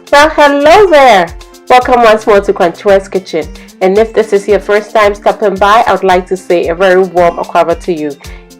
Well, hello there. Welcome once more to Conchue's Kitchen. And if this is your first time stopping by, I would like to say a very warm welcome to you.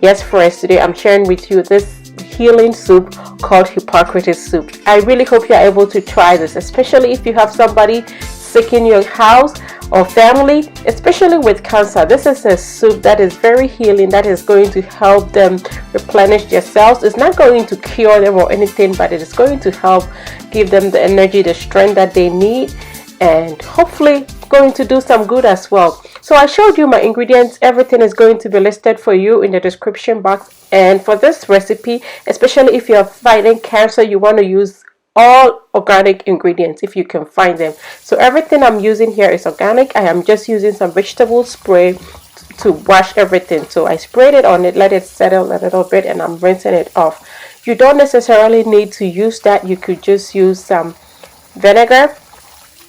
Yes, friends, today I'm sharing with you this healing soup called Hippocrates soup. I really hope you're able to try this, especially if you have somebody sick in your house or family, especially with cancer. This is a soup that is very healing, that is going to help them replenish their cells. It's not going to cure them or anything, but it is going to help give them the energy, the strength that they need, and hopefully going to do some good as well. So I showed you my ingredients. Everything is going to be listed for you in the description box. And for this recipe, especially if you're fighting cancer, you want to use all organic ingredients if you can find them. So everything I'm using here is organic. I am just using some vegetable spray to wash everything. So I sprayed it on it, let it settle a little bit, and I'm rinsing it off. You don't necessarily need to use that. You could just use some vinegar,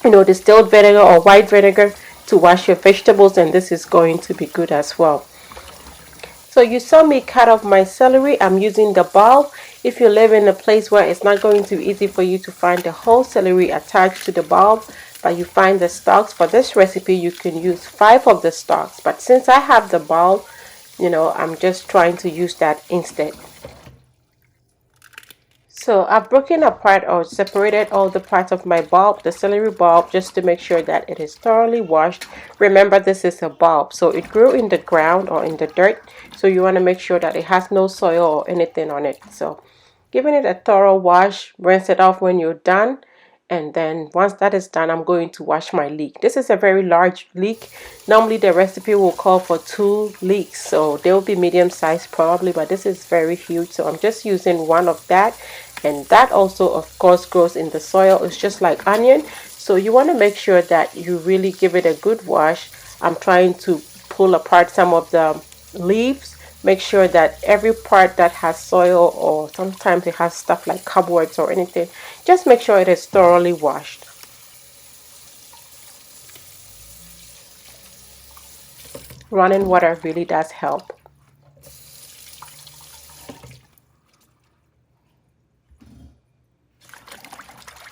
distilled vinegar or white vinegar to wash your vegetables, and this is going to be good as well. So you saw me cut off my celery. I'm using the bulb. If you live in a place where it's not going to be easy for you to find the whole celery attached to the bulb, but you find the stalks, for this recipe you can use 5 of the stalks. But since I have the bulb, I'm just trying to use that instead. So I've broken apart or separated all the parts of my bulb, the celery bulb, just to make sure that it is thoroughly washed. Remember, this is a bulb, so it grew in the ground or in the dirt. So you want to make sure that it has no soil or anything on it. So giving it a thorough wash, rinse it off when you're done. And then once that is done, I'm going to wash my leek. This is a very large leek. Normally the recipe will call for 2 leeks, so they will be medium sized probably, but this is very huge, so I'm just using one of that. And that also of course grows in the soil. It's just like onion, so you want to make sure that you really give it a good wash. I'm trying to pull apart some of the leaves. Make sure that every part that has soil, or sometimes it has stuff like cobwebs or anything, just make sure it is thoroughly washed. Running water really does help.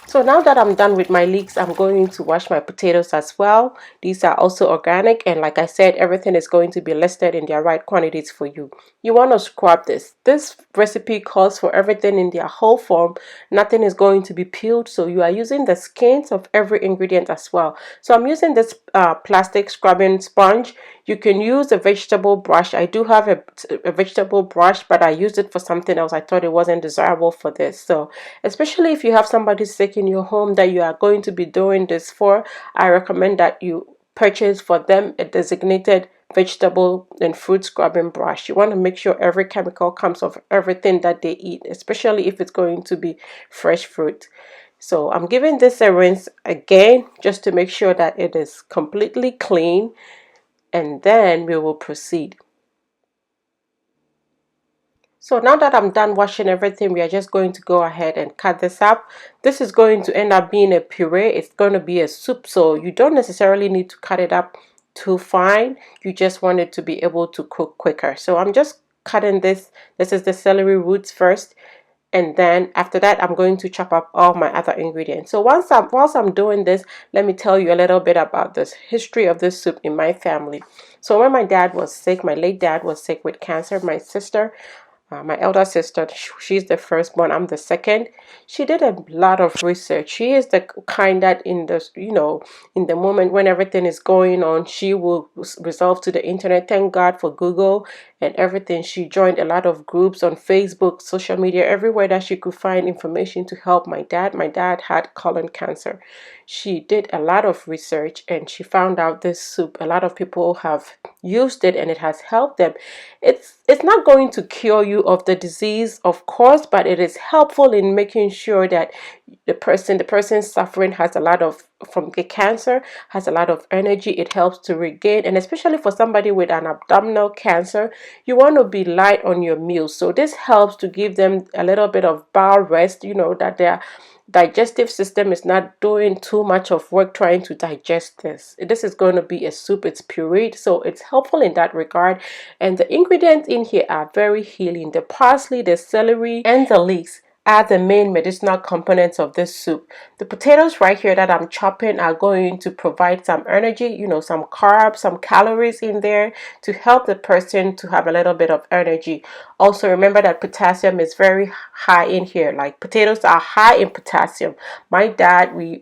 So now that I'm done with my leeks, I'm going to wash my potatoes as well. These are also organic, and like I said, everything is going to be listed in their right quantities for you. You want to scrub this. This recipe calls for everything in their whole form. Nothing is going to be peeled, so you are using the skins of every ingredient as well. So I'm using this plastic scrubbing sponge. You can use a vegetable brush. I do have a vegetable brush, but I used it for something else. I thought it wasn't desirable for this. So especially if you have somebody sick in your home that you are going to be doing this for, I recommend that you purchase for them a designated vegetable and fruit scrubbing brush. You want to make sure every chemical comes off everything that they eat, especially if it's going to be fresh fruit. So I'm giving this a rinse again just to make sure that it is completely clean, and then we will proceed. So now that I'm done washing everything, we are just going to go ahead and cut this up. This is going to end up being a puree. It's going to be a soup, so you don't necessarily need to cut it up too fine. You just want it to be able to cook quicker. So I'm just cutting this. This is the celery roots first, and then after that I'm going to chop up all my other ingredients. So whilst I'm doing this, let me tell you a little bit about the history of this soup in my family. So when my dad was sick, my late dad was sick with cancer, my sister, my elder sister, she's the firstborn, I'm the second. She did a lot of research. She is the kind that in the moment when everything is going on, she will resolve to the internet. Thank God for Google and everything. She joined a lot of groups on Facebook, social media, everywhere that she could find information to help my dad. My dad had colon cancer. She did a lot of research and she found out this soup. A lot of people have used it and it has helped them. It's not going to cure you of the disease, of course, but it is helpful in making sure that the person suffering has a lot of, from the cancer, has a lot of energy. It helps to regain, and especially for somebody with an abdominal cancer, you want to be light on your meals. So this helps to give them a little bit of bowel rest, that their digestive system is not doing too much of work trying to digest this. This is going to be a soup. It's pureed, so it's helpful in that regard. And the ingredients in here are very healing. The parsley, the celery, and the leeks. add the main medicinal components of this soup. The potatoes right here that I'm chopping are going to provide some energy, you know, some carbs, some calories in there to help the person to have a little bit of energy. Also, remember that potassium is very high in here. Like, potatoes are high in potassium. My dad, we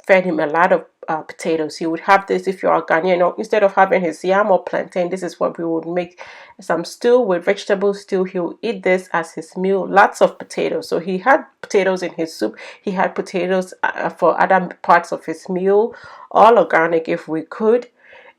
fed him a lot of potatoes. He would have this, if you're a Ghanaian, or instead of having his yam or plantain, this is what we would make, some stew with vegetable stew. He would eat this as his meal, lots of potatoes. So he had potatoes in his soup. He had potatoes for other parts of his meal, all organic if we could.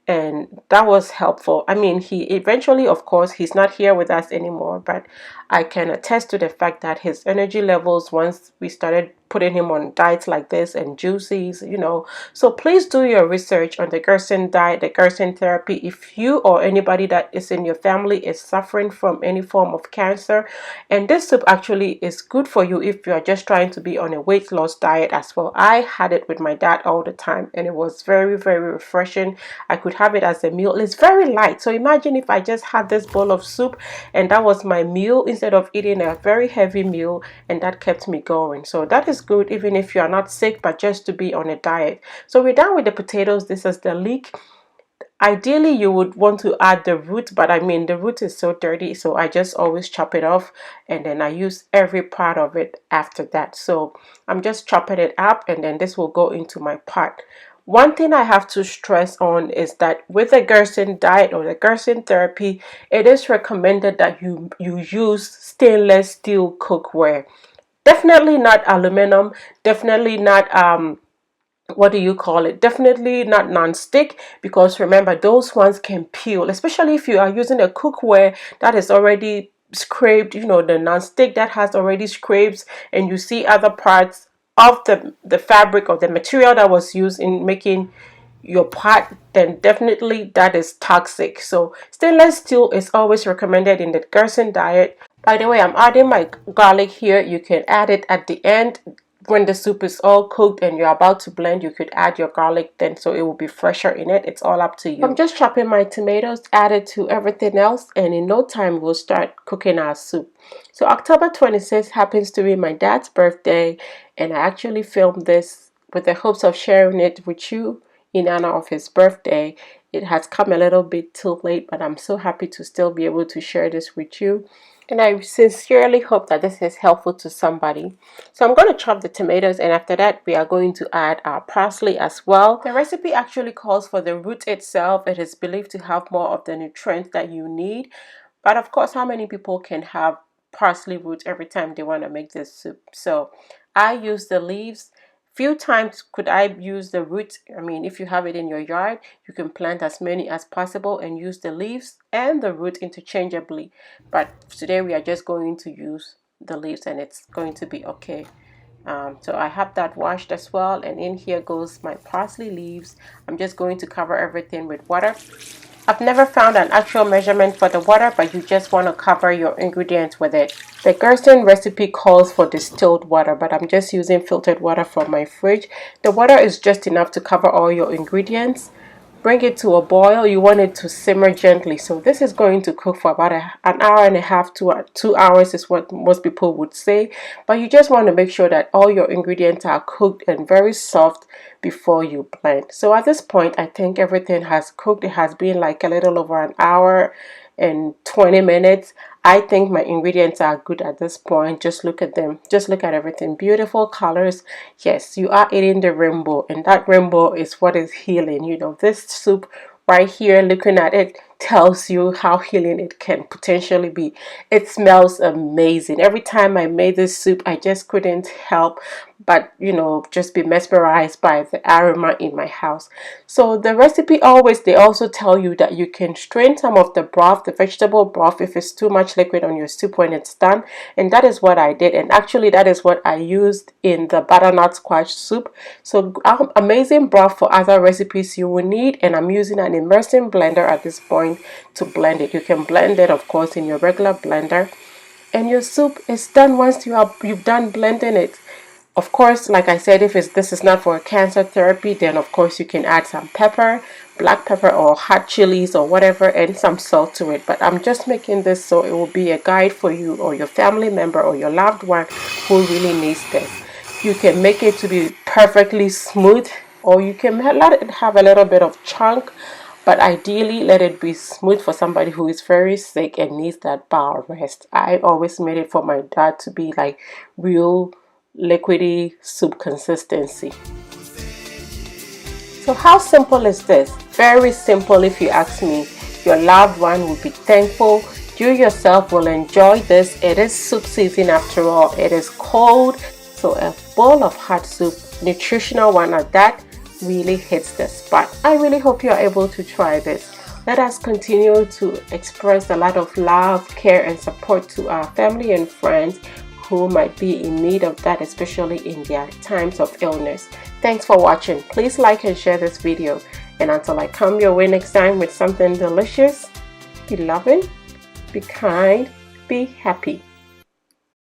And that was helpful. I mean, he eventually, of course, he's not here with us anymore, but I can attest to the fact that his energy levels, once we started putting him on diets like this and juices, you know. So please do your research on the Gerson diet, the Gerson therapy. If you or anybody that is in your family is suffering from any form of cancer, and this soup actually is good for you if you are just trying to be on a weight loss diet as well. I had it with my dad all the time, and it was very, very refreshing. I could have it as a meal. It's very light. So imagine if I just had this bowl of soup and that was my meal instead of eating a very heavy meal, and that kept me going. So that is good even if you are not sick, but just to be on a diet. So we're done with the potatoes. This is the leek. Ideally, you would want to add the root, but I mean, the root is so dirty, so I just always chop it off, and then I use every part of it after that. So I'm just chopping it up, and then this will go into my pot. One thing I have to stress on is that with the Gerson diet or the Gerson therapy, it is recommended that you use stainless steel cookware. Definitely not aluminum, definitely not what do you call it, definitely not non-stick, because remember, those ones can peel, especially if you are using a cookware that is already scraped, you know, the non-stick that has already scrapes, and you see other parts of the fabric or the material that was used in making your pot, then definitely that is toxic. So stainless steel is always recommended in the Gerson diet. By the way, I'm adding my garlic here. You can add it at the end when the soup is all cooked and you're about to blend. You could add your garlic then, so it will be fresher in it. It's all up to you. I'm just chopping my tomatoes, add it to everything else, and in no time we'll start cooking our soup. So October 26th happens to be my dad's birthday, and I actually filmed this with the hopes of sharing it with you in honor of his birthday. It has come a little bit too late, but I'm so happy to still be able to share this with you. And I sincerely hope that this is helpful to somebody. So I'm going to chop the tomatoes, and after that we are going to add our parsley as well. The recipe actually calls for the root itself. It is believed to have more of the nutrients that you need. But of course, how many people can have parsley root every time they want to make this soup? So I use the leaves. Few times could I use the root. I mean, if you have it in your yard, you can plant as many as possible and use the leaves and the root interchangeably. But today we are just going to use the leaves, and it's going to be okay. So I have that washed as well, and in here goes my parsley leaves. I'm just going to cover everything with water. I've never found an actual measurement for the water, but you just want to cover your ingredients with it. The Gerson recipe calls for distilled water, but I'm just using filtered water from my fridge. The water is just enough to cover all your ingredients. Bring it to a boil. You want it to simmer gently. So this is going to cook for about an hour and a half to 2 hours is what most people would say. But you just want to make sure that all your ingredients are cooked and very soft before you blend. So at this point, I think everything has cooked. It has been like a little over an hour and 20 minutes. I think my ingredients are good at this point. Just look at them. Just look at everything. Beautiful colors. Yes, you are eating the rainbow, and that rainbow is what is healing. You know, this soup right here, looking at it, tells you how healing it can potentially be. It smells amazing. Every time I made this soup, I just couldn't help but, you know, just be mesmerized by the aroma in my house. So the recipe they also tell you that you can strain some of the broth, the vegetable broth, if it's too much liquid on your soup when it's done. And that is what I did. And actually, that is what I used in the butternut squash soup. So amazing broth for other recipes you will need. And I'm using an immersion blender at this point to blend it. You can blend it, of course, in your regular blender. And your soup is done once you've done blending it. Of course, like I said, if this is not for cancer therapy, then of course you can add some pepper, black pepper or hot chilies or whatever, and some salt to it. But I'm just making this so it will be a guide for you or your family member or your loved one who really needs this. You can make it to be perfectly smooth, or you can let it have a little bit of chunk, but ideally let it be smooth for somebody who is very sick and needs that bowel rest. I always made it for my dad to be like real liquidy soup consistency. So how simple is this? Very simple if you ask me. Your loved one will be thankful. You yourself will enjoy this. It is soup season after all. It is cold, so a bowl of hot soup, nutritional one at that, really hits the spot. I really hope you are able to try this. Let us continue to express a lot of love, care, and support to our family and friends who might be in need of that, especially in their times of illness. Thanks for watching. Please like and share this video. And until I come your way next time with something delicious, be loving, be kind, be happy.